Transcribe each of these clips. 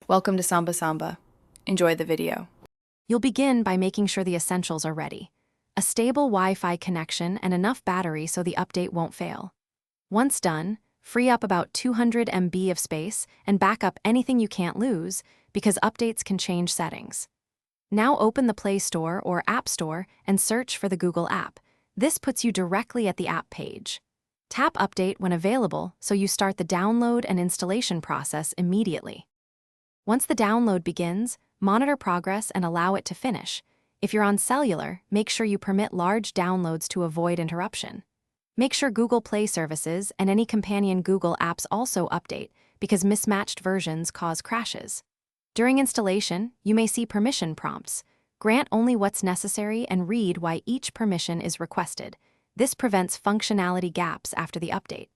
Welcome to Samba Samba. Enjoy the video. You'll begin by making sure the essentials are ready. A stable Wi-Fi connection and enough battery so the update won't fail. Once done, free up about 200 MB of space and back up anything you can't lose because updates can change settings. Now open the Play Store or App Store and search for the Google app. This puts you directly at the app page. Tap Update when available so you start the download and installation process immediately. Once the download begins, monitor progress and allow it to finish. If you're on cellular, make sure you permit large downloads to avoid interruption. Make sure Google Play services and any companion Google apps also update because mismatched versions cause crashes. During installation, you may see permission prompts. Grant only what's necessary and read why each permission is requested. This prevents functionality gaps after the update.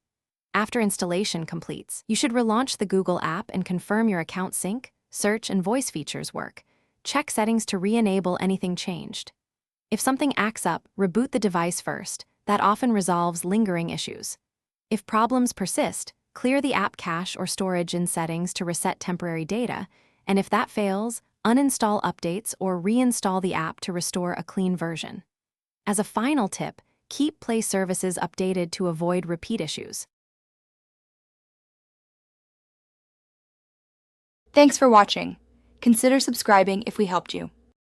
After installation completes, you should relaunch the Google app and confirm your account sync, search, and voice features work. Check settings to re-enable anything changed. If something acts up, reboot the device first. That often resolves lingering issues. If problems persist, clear the app cache or storage in settings to reset temporary data, and if that fails, uninstall updates or reinstall the app to restore a clean version. As a final tip, keep Play services updated to avoid repeat issues. Thanks for watching. Consider subscribing if we helped you.